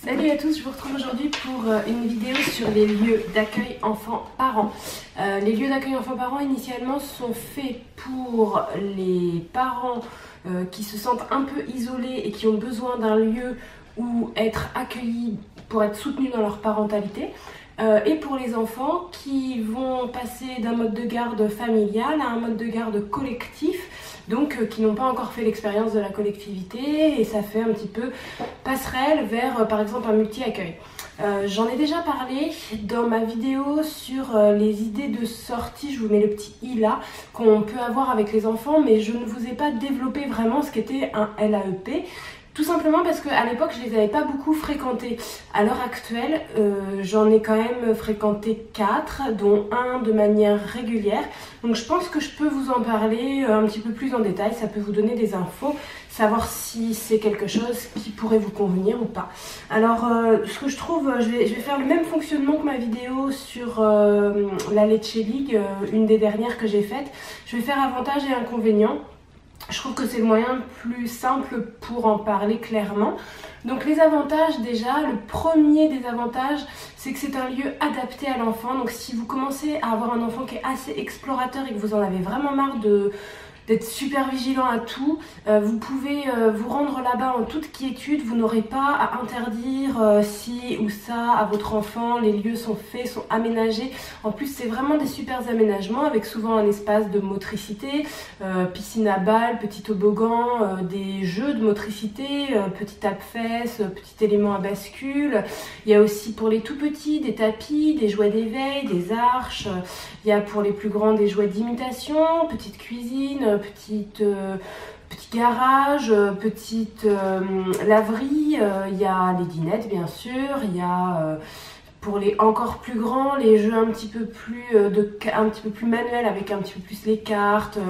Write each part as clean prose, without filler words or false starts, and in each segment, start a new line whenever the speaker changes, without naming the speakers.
Salut à tous, je vous retrouve aujourd'hui pour une vidéo sur les lieux d'accueil enfants-parents. Les lieux d'accueil enfants-parents initialement sont faits pour les parents qui se sentent un peu isolés et qui ont besoin d'un lieu où être accueillis pour être soutenus dans leur parentalité. Et pour les enfants qui vont passer d'un mode de garde familial à un mode de garde collectif, donc qui n'ont pas encore fait l'expérience de la collectivité, et ça fait un petit peu passerelle vers par exemple un multi-accueil. J'en ai déjà parlé dans ma vidéo sur les idées de sortie, je vous mets le petit i là, qu'on peut avoir avec les enfants, mais je ne vous ai pas développé vraiment ce qu'était un LAEP. Tout simplement parce qu'à l'époque, je les avais pas beaucoup fréquentés. À l'heure actuelle, j'en ai quand même fréquenté 4, dont un de manière régulière. Donc je pense que je peux vous en parler un petit peu plus en détail. Ça peut vous donner des infos, savoir si c'est quelque chose qui pourrait vous convenir ou pas. Alors, ce que je trouve, je vais faire le même fonctionnement que ma vidéo sur la Lecce League, une des dernières que j'ai faites. Je vais faire avantages et inconvénients. Je trouve que c'est le moyen le plus simple pour en parler clairement. Donc les avantages déjà, le premier des avantages, c'est que c'est un lieu adapté à l'enfant. Donc si vous commencez à avoir un enfant qui est assez explorateur et que vous en avez vraiment marre d'être super vigilant à tout, vous pouvez vous rendre là-bas en toute quiétude, vous n'aurez pas à interdire ci ou ça à votre enfant, les lieux sont faits, sont aménagés. En plus c'est vraiment des super aménagements avec souvent un espace de motricité, piscine à balles, petit toboggan, des jeux de motricité, petit tape-fesses, petit élément à bascule. Il y a aussi pour les tout petits des tapis, des jouets d'éveil, des arches, il y a pour les plus grands des jouets d'imitation, petite cuisine, petit garage, petite laverie, il y a les dinettes bien sûr, il y a pour les encore plus grands les jeux un petit peu plus manuels avec un petit peu plus les cartes,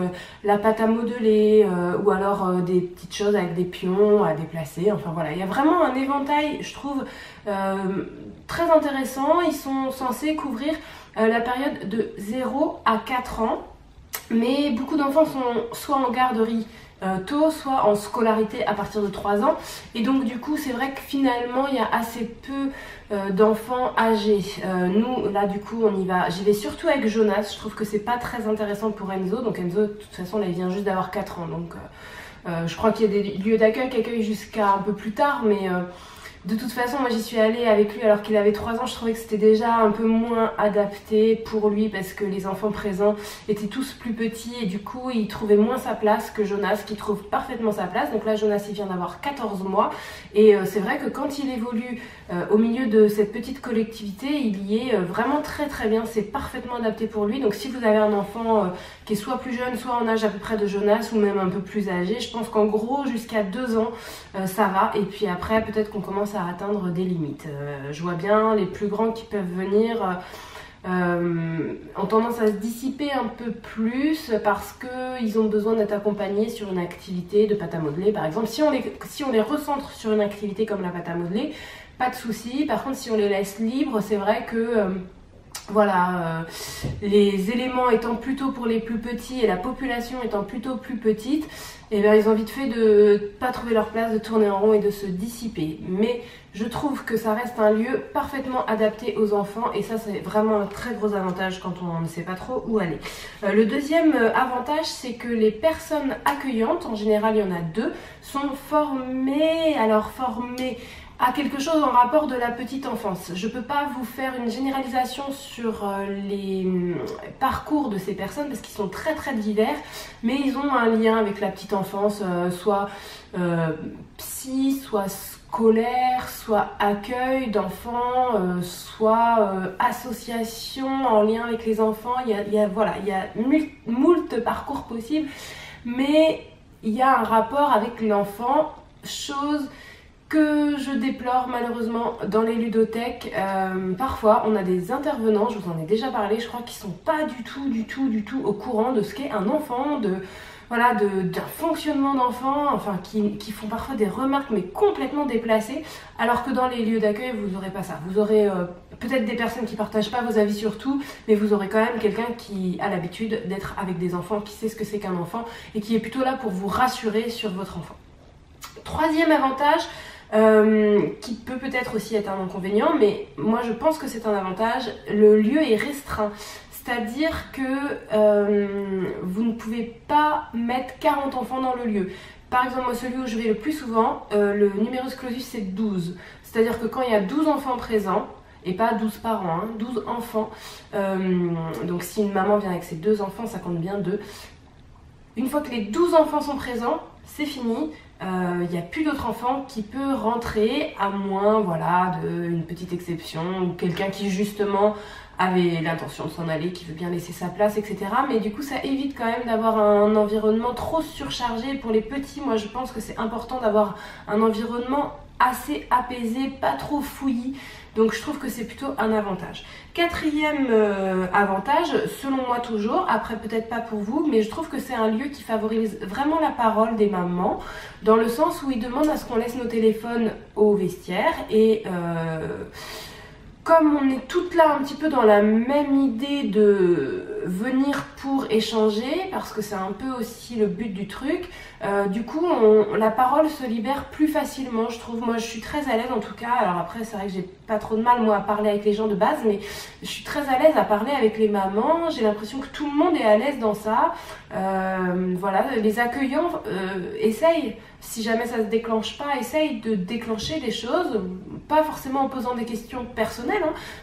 la pâte à modeler ou alors des petites choses avec des pions à déplacer. Enfin voilà, il y a vraiment un éventail, je trouve, très intéressant. Ils sont censés couvrir la période de 0 à 4 ans. Mais beaucoup d'enfants sont soit en garderie tôt, soit en scolarité à partir de 3 ans. Et donc du coup, c'est vrai que finalement, il y a assez peu d'enfants âgés. Nous, là du coup, on y va. J'y vais surtout avec Jonas. Je trouve que c'est pas très intéressant pour Enzo. Donc Enzo, de toute façon, là, il vient juste d'avoir 4 ans. Donc je crois qu'il y a des lieux d'accueil qui accueillent jusqu'à un peu plus tard. Mais de toute façon, moi j'y suis allée avec lui alors qu'il avait 3 ans, je trouvais que c'était déjà un peu moins adapté pour lui parce que les enfants présents étaient tous plus petits et du coup il trouvait moins sa place que Jonas qui trouve parfaitement sa place. Donc là Jonas il vient d'avoir 14 mois et c'est vrai que quand il évolue au milieu de cette petite collectivité, il y est vraiment très très bien, c'est parfaitement adapté pour lui. Donc si vous avez un enfant qui est soit plus jeune, soit en âge à peu près de Jonas ou même un peu plus âgé, je pense qu'en gros jusqu'à 2 ans ça va et puis après peut-être qu'on commence à atteindre des limites. Je vois bien les plus grands qui peuvent venir ont tendance à se dissiper un peu plus parce qu'ils ont besoin d'être accompagnés sur une activité de pâte à modeler par exemple. Si on les recentre sur une activité comme la pâte à modeler, pas de souci. Par contre si on les laisse libres, c'est vrai que voilà, les éléments étant plutôt pour les plus petits et la population étant plutôt plus petite, et bien, ils ont vite fait de pas trouver leur place, de tourner en rond et de se dissiper. Mais je trouve que ça reste un lieu parfaitement adapté aux enfants et ça c'est vraiment un très gros avantage quand on ne sait pas trop où aller. Le deuxième avantage, c'est que les personnes accueillantes, en général il y en a 2, sont formées à quelque chose en rapport de la petite enfance. Je ne peux pas vous faire une généralisation sur les parcours de ces personnes parce qu'ils sont très très divers, mais ils ont un lien avec la petite enfance, soit psy, soit scolaire, soit accueil d'enfants, soit association en lien avec les enfants. Il y a moult parcours possibles, mais il y a un rapport avec l'enfant, chose que je déplore malheureusement dans les ludothèques. Parfois on a des intervenants, je vous en ai déjà parlé, je crois qu'ils sont pas du tout au courant de ce qu'est un enfant, d'un fonctionnement d'enfant, enfin qui font parfois des remarques mais complètement déplacées, alors que dans les lieux d'accueil vous n'aurez pas ça. Vous aurez peut-être des personnes qui partagent pas vos avis sur tout, mais vous aurez quand même quelqu'un qui a l'habitude d'être avec des enfants, qui sait ce que c'est qu'un enfant et qui est plutôt là pour vous rassurer sur votre enfant. Troisième avantage, qui peut peut-être aussi être un inconvénient, mais moi je pense que c'est un avantage. Le lieu est restreint. C'est-à-dire que vous ne pouvez pas mettre 40 enfants dans le lieu. Par exemple, moi, celui où je vais le plus souvent, le numerus clausus c'est 12. C'est-à-dire que quand il y a 12 enfants présents, et pas 12 parents, 12 enfants, donc si une maman vient avec ses 2 enfants, ça compte bien 2. Une fois que les 12 enfants sont présents, c'est fini. Il n'y a plus d'autres enfants qui peut rentrer, à moins voilà, d'une petite exception, ou quelqu'un qui justement avait l'intention de s'en aller, qui veut bien laisser sa place, etc. Mais du coup, ça évite quand même d'avoir un environnement trop surchargé. Pour les petits, moi je pense que c'est important d'avoir un environnement assez apaisé, pas trop fouillis. Donc je trouve que c'est plutôt un avantage. Quatrième avantage, selon moi toujours, après peut-être pas pour vous, mais je trouve que c'est un lieu qui favorise vraiment la parole des mamans, dans le sens où ils demandent à ce qu'on laisse nos téléphones au vestiaire et comme on est toutes là un petit peu dans la même idée de venir pour échanger, parce que c'est un peu aussi le but du truc, du coup la parole se libère plus facilement, je trouve. Moi je suis très à l'aise en tout cas, alors après c'est vrai que j'ai pas trop de mal moi à parler avec les gens de base, mais je suis très à l'aise à parler avec les mamans, j'ai l'impression que tout le monde est à l'aise dans ça. Voilà, les accueillants essayent, si jamais ça se déclenche pas, essayent de déclencher des choses, pas forcément en posant des questions personnelles,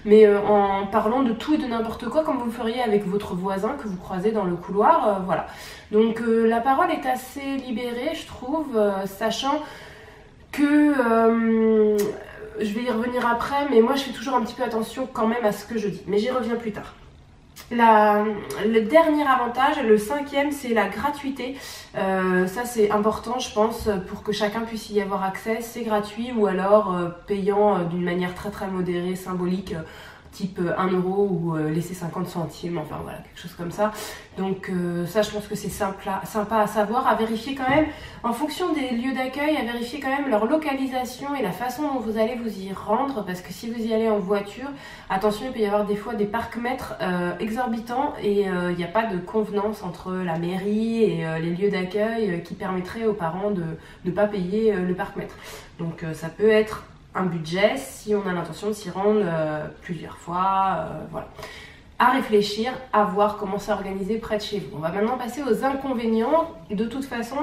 mais en parlant de tout et de n'importe quoi, comme vous le feriez avec votre voisin que vous croisez dans le couloir, voilà. Donc la parole est assez libérée, je trouve, sachant que je vais y revenir après, mais moi je fais toujours un petit peu attention quand même à ce que je dis, mais j'y reviens plus tard. Le dernier avantage, le cinquième, c'est la gratuité. Ça c'est important je pense pour que chacun puisse y avoir accès. C'est gratuit ou alors payant d'une manière très très modérée, symbolique, type 1 euro ou laisser 50 centimes, enfin voilà, quelque chose comme ça. Donc ça je pense que c'est sympa à savoir, à vérifier quand même en fonction des lieux d'accueil, à vérifier quand même leur localisation et la façon dont vous allez vous y rendre, parce que si vous y allez en voiture, attention, il peut y avoir des fois des parcs-mètres exorbitants et il n'y a pas de convenance entre la mairie et les lieux d'accueil qui permettrait aux parents de ne pas payer le parc-mètre. Donc ça peut être un budget si on a l'intention de s'y rendre plusieurs fois, voilà. À réfléchir, à voir comment s'organiser près de chez vous. On va maintenant passer aux inconvénients. De toute façon,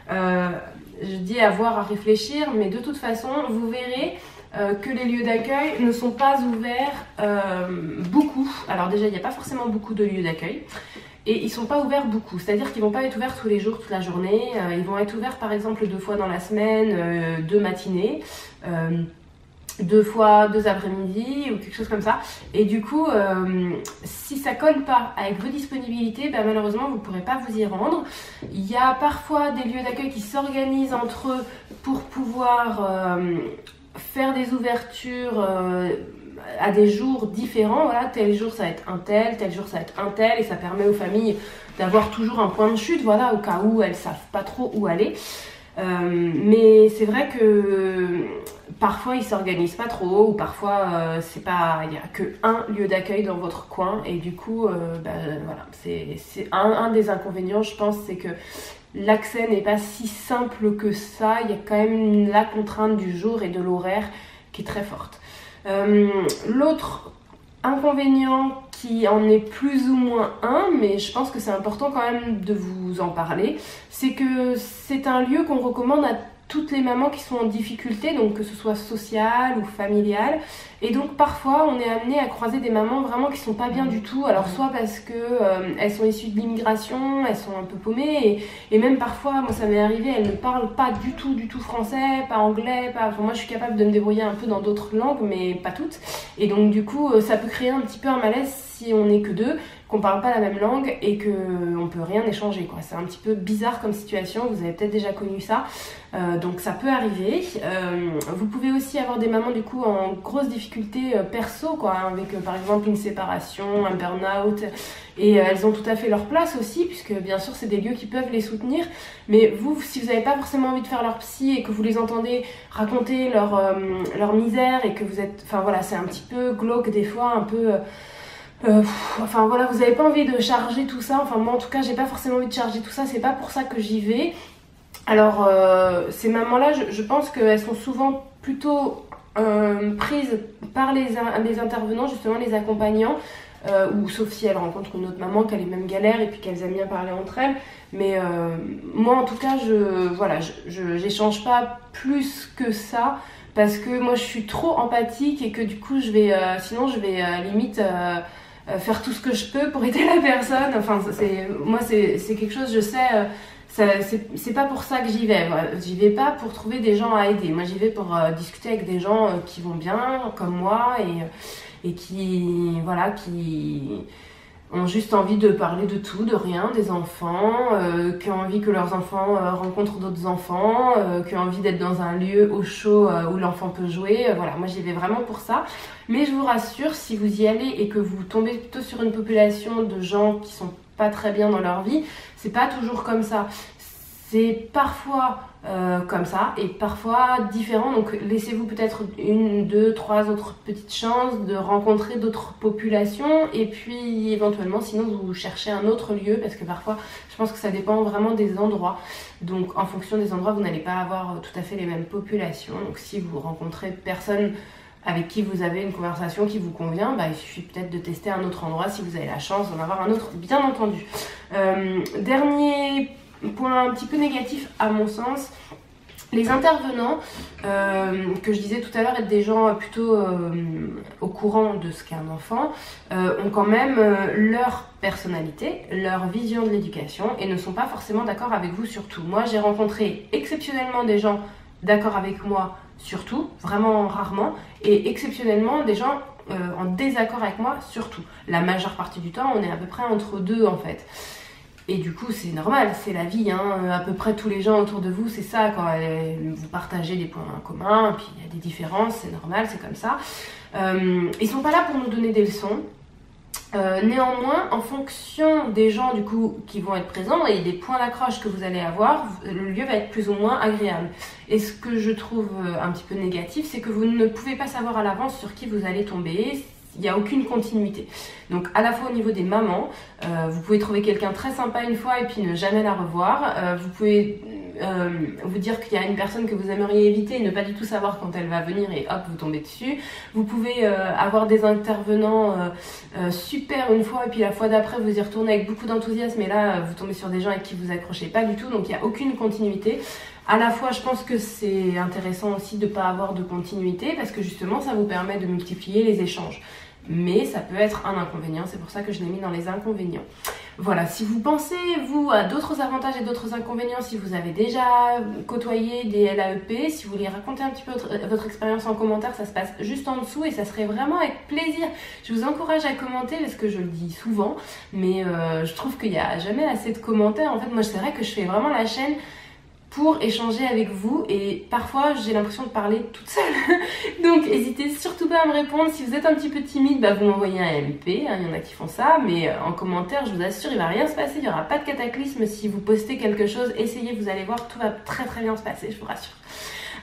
je dis à voir, à réfléchir, mais de toute façon, vous verrez que les lieux d'accueil ne sont pas ouverts beaucoup. Alors déjà, il n'y a pas forcément beaucoup de lieux d'accueil. Et ils ne sont pas ouverts beaucoup, c'est-à-dire qu'ils ne vont pas être ouverts tous les jours, toute la journée. Ils vont être ouverts par exemple 2 fois dans la semaine, 2 matinées. 2 fois 2 après-midi ou quelque chose comme ça, et du coup si ça colle pas avec vos disponibilités, bah, malheureusement vous ne pourrez pas vous y rendre. Il y a parfois des lieux d'accueil qui s'organisent entre eux pour pouvoir faire des ouvertures à des jours différents, voilà, tel jour ça va être un tel jour ça va être un tel, et ça permet aux familles d'avoir toujours un point de chute, voilà, au cas où elles savent pas trop où aller. Mais c'est vrai que parfois ils s'organisent pas trop, ou parfois c'est pas, il y a que un lieu d'accueil dans votre coin, et du coup voilà, c'est un des inconvénients je pense, c'est que l'accès n'est pas si simple que ça. Il y a quand même la contrainte du jour et de l'horaire qui est très forte. L'autre inconvénient qui en est plus ou moins un, mais je pense que c'est important quand même de vous en parler, c'est que c'est un lieu qu'on recommande à toutes les mamans qui sont en difficulté, donc que ce soit sociale ou familiale, et donc parfois on est amené à croiser des mamans vraiment qui sont pas bien du tout, alors soit parce que elles sont issues de l'immigration, elles sont un peu paumées, et même parfois, moi ça m'est arrivé, elles ne parlent pas du tout français, pas anglais, enfin, moi je suis capable de me débrouiller un peu dans d'autres langues, mais pas toutes, et donc du coup ça peut créer un petit peu un malaise si on n'est que 2, qu'on parle pas la même langue et qu'on peut rien échanger, quoi. C'est un petit peu bizarre comme situation, vous avez peut-être déjà connu ça, donc ça peut arriver. Vous pouvez aussi avoir des mamans du coup en grosse difficulté perso, quoi, avec par exemple une séparation, un burn-out, et elles ont tout à fait leur place aussi, puisque bien sûr c'est des lieux qui peuvent les soutenir, mais vous, si vous n'avez pas forcément envie de faire leur psy et que vous les entendez raconter leur misère et que vous êtes, enfin voilà, c'est un petit peu glauque des fois, un peu enfin voilà, vous n'avez pas envie de charger tout ça, enfin moi en tout cas j'ai pas forcément envie de charger tout ça, c'est pas pour ça que j'y vais. Alors ces mamans là, je pense qu'elles sont souvent plutôt prise par les intervenants, justement les accompagnants, ou sauf si elles rencontrent une autre maman qui a les mêmes galères et puis qu'elles aiment bien parler entre elles. Mais moi en tout cas, j'échange pas plus que ça parce que moi je suis trop empathique et que du coup sinon je vais limite faire tout ce que je peux pour aider la personne. Enfin moi c'est quelque chose, je sais. C'est pas pour ça que j'y vais. Voilà. J'y vais pas pour trouver des gens à aider. Moi j'y vais pour discuter avec des gens qui vont bien, comme moi, et qui ont juste envie de parler de tout, de rien, des enfants, qui ont envie que leurs enfants rencontrent d'autres enfants, qui ont envie d'être dans un lieu au chaud où l'enfant peut jouer. Voilà, moi j'y vais vraiment pour ça. Mais je vous rassure, si vous y allez et que vous tombez plutôt sur une population de gens qui sont pas très bien dans leur vie, c'est pas toujours comme ça. C'est parfois comme ça et parfois différent. Donc laissez-vous peut-être 1, 2, 3 autres petites chances de rencontrer d'autres populations. Et puis éventuellement, sinon vous cherchez un autre lieu parce que parfois, je pense que ça dépend vraiment des endroits. Donc en fonction des endroits, vous n'allez pas avoir tout à fait les mêmes populations. Donc si vous rencontrez personne avec qui vous avez une conversation qui vous convient, il suffit peut-être de tester un autre endroit si vous avez la chance d'en avoir un autre, bien entendu. Dernier point un petit peu négatif à mon sens, les intervenants, que je disais tout à l'heure être des gens plutôt au courant de ce qu'est un enfant, ont quand même leur personnalité, leur vision de l'éducation et ne sont pas forcément d'accord avec vous sur tout. Moi j'ai rencontré exceptionnellement des gens d'accord avec moi surtout, vraiment rarement, et exceptionnellement des gens en désaccord avec moi surtout. La majeure partie du temps, on est à peu près entre deux en fait. Et du coup, c'est normal, c'est la vie, hein. À peu près tous les gens autour de vous, c'est ça, quand vous partagez des points communs, puis il y a des différences, c'est normal, c'est comme ça. Ils sont pas là pour nous donner des leçons. Néanmoins, en fonction des gens du coup qui vont être présents et des points d'accroche que vous allez avoir, le lieu va être plus ou moins agréable. Et ce que je trouve un petit peu négatif, c'est que vous ne pouvez pas savoir à l'avance sur qui vous allez tomber. Il n'y a aucune continuité. Donc à la fois au niveau des mamans, vous pouvez trouver quelqu'un très sympa une fois et puis ne jamais la revoir. Vous pouvez vous dire qu'il y a une personne que vous aimeriez éviter et ne pas du tout savoir quand elle va venir et hop, vous tombez dessus. Vous pouvez avoir des intervenants super une fois et puis la fois d'après vous y retournez avec beaucoup d'enthousiasme et là vous tombez sur des gens avec qui vous accrochez pas du tout. Donc il n'y a aucune continuité. À la fois, je pense que c'est intéressant aussi de ne pas avoir de continuité parce que justement, ça vous permet de multiplier les échanges. Mais ça peut être un inconvénient, c'est pour ça que je l'ai mis dans les inconvénients. Voilà, si vous pensez, vous, à d'autres avantages et d'autres inconvénients, si vous avez déjà côtoyé des LAEP, si vous voulez raconter un petit peu votre expérience en commentaire, ça se passe juste en dessous et ça serait vraiment avec plaisir. Je vous encourage à commenter parce que je le dis souvent, mais je trouve qu'il n'y a jamais assez de commentaires. En fait, moi, c'est vrai que je fais vraiment la chaîne pour échanger avec vous et parfois j'ai l'impression de parler toute seule. Donc n'hésitez surtout pas à me répondre. Si vous êtes un petit peu timide, vous m'envoyez un MP, hein, il y en a qui font ça, mais en commentaire je vous assure il va rien se passer, il n'y aura pas de cataclysme. Si vous postez quelque chose, essayez, vous allez voir, tout va très très bien se passer, je vous rassure.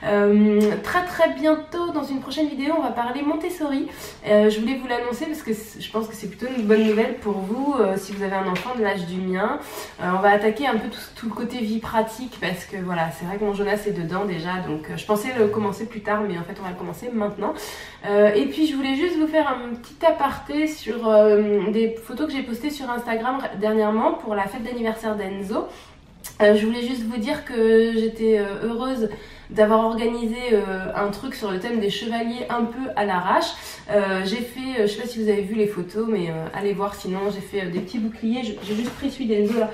Très bientôt dans une prochaine vidéo on va parler Montessori. Je voulais vous l'annoncer parce que je pense que c'est plutôt une bonne nouvelle pour vous si vous avez un enfant de l'âge du mien. On va attaquer un peu tout le côté vie pratique parce que voilà, c'est vrai que mon Jonas est dedans déjà, donc je pensais le commencer plus tard mais en fait on va le commencer maintenant. Et puis je voulais juste vous faire un petit aparté sur des photos que j'ai postées sur Instagram dernièrement pour la fête d'anniversaire d'Enzo. Je voulais juste vous dire que j'étais heureuse d'avoir organisé un truc sur le thème des chevaliers un peu à l'arrache. J'ai fait, je sais pas si vous avez vu les photos, mais allez voir sinon, j'ai fait des petits boucliers, j'ai juste pris celui d'Enzo là,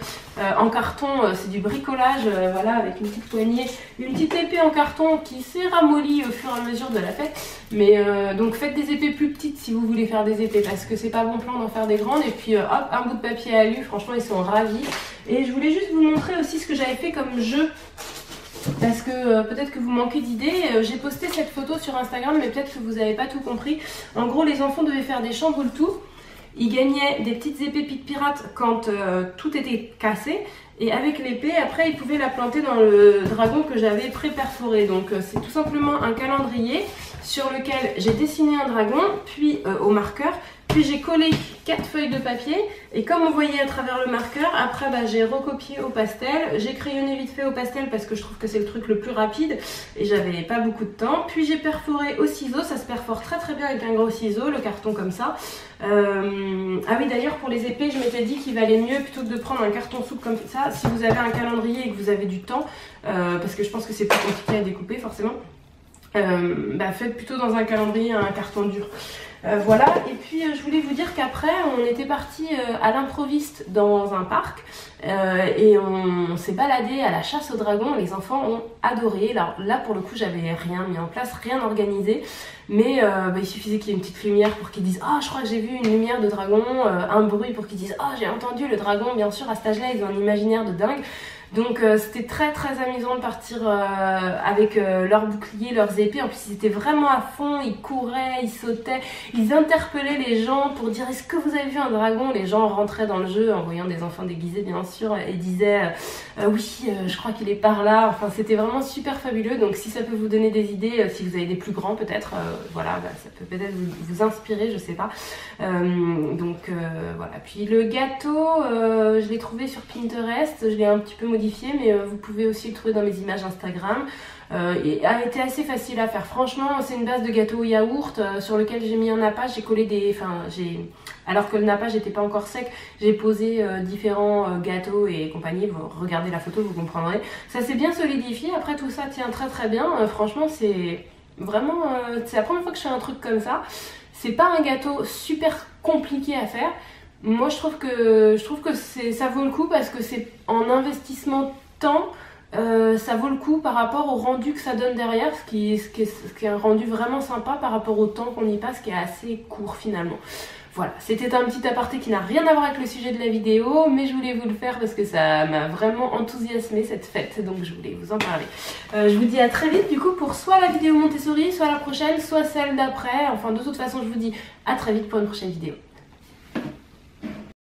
en carton, c'est du bricolage, voilà, avec une petite poignée, une petite épée en carton qui s'est ramollie au fur et à mesure de la fête. Mais donc faites des épées plus petites si vous voulez faire des épées, parce que c'est pas bon plan d'en faire des grandes. Et puis hop, un bout de papier alu, franchement ils sont ravis. Et je voulais juste vous montrer aussi ce que j'avais fait comme jeu. Parce que peut-être que vous manquez d'idées. J'ai posté cette photo sur Instagram mais peut-être que vous n'avez pas tout compris. En gros les enfants devaient faire des chamboule-tout. Ils gagnaient des petites épées pique pirate quand tout était cassé. Et avec l'épée, après, ils pouvaient la planter dans le dragon que j'avais pré-perforé. Donc c'est tout simplement un calendrier sur lequel j'ai dessiné un dragon, puis au marqueur, puis j'ai collé 4 feuilles de papier et comme on voyait à travers le marqueur, après j'ai recopié au pastel, j'ai crayonné vite fait au pastel parce que je trouve que c'est le truc le plus rapide et j'avais pas beaucoup de temps. Puis j'ai perforé au ciseau, ça se perfore très très bien avec un gros ciseau, le carton comme ça. Ah oui, d'ailleurs pour les épées je m'étais dit qu'il valait mieux plutôt que de prendre un carton souple comme ça, si vous avez un calendrier et que vous avez du temps, parce que je pense que c'est plus compliqué à découper forcément. Faites plutôt dans un calendrier un carton dur. Voilà, et puis je voulais vous dire qu'après on était parti à l'improviste dans un parc et on s'est baladé à la chasse aux dragons. Les enfants ont adoré. Alors là pour le coup j'avais rien mis en place, rien organisé, mais il suffisait qu'il y ait une petite lumière pour qu'ils disent ah je crois que j'ai vu une lumière de dragon, un bruit pour qu'ils disent ah j'ai entendu le dragon. Bien sûr à cet âge là ils ont un imaginaire de dingue. Donc c'était très très amusant de partir avec leurs boucliers, leurs épées. En plus ils étaient vraiment à fond, ils couraient, ils sautaient, ils interpellaient les gens pour dire est-ce que vous avez vu un dragon. Les gens rentraient dans le jeu en voyant des enfants déguisés bien sûr et disaient oui je crois qu'il est par là. Enfin c'était vraiment super fabuleux. Donc si ça peut vous donner des idées, si vous avez des plus grands peut-être, voilà ça peut peut-être vous inspirer, je sais pas. Voilà. Puis le gâteau je l'ai trouvé sur Pinterest, je l'ai un petit peu modifié mais vous pouvez aussi le trouver dans mes images Instagram. Et a été assez facile à faire. Franchement c'est une base de gâteau au yaourt sur lequel j'ai mis un nappage, j'ai collé alors que le nappage n'était pas encore sec, j'ai posé différents gâteaux et compagnie. Vous regardez la photo, vous comprendrez. Ça s'est bien solidifié, après tout ça tient très très bien. Franchement c'est vraiment c'est la première fois que je fais un truc comme ça. C'est pas un gâteau super compliqué à faire. Moi je trouve que ça vaut le coup parce que c'est en investissement temps, ça vaut le coup par rapport au rendu que ça donne derrière, ce qui est un rendu vraiment sympa par rapport au temps qu'on y passe qui est assez court finalement. Voilà, c'était un petit aparté qui n'a rien à voir avec le sujet de la vidéo, mais je voulais vous le faire parce que ça m'a vraiment enthousiasmé cette fête, donc je voulais vous en parler. Je vous dis à très vite du coup pour soit la vidéo Montessori, soit la prochaine, soit celle d'après. Enfin de toute façon je vous dis à très vite pour une prochaine vidéo.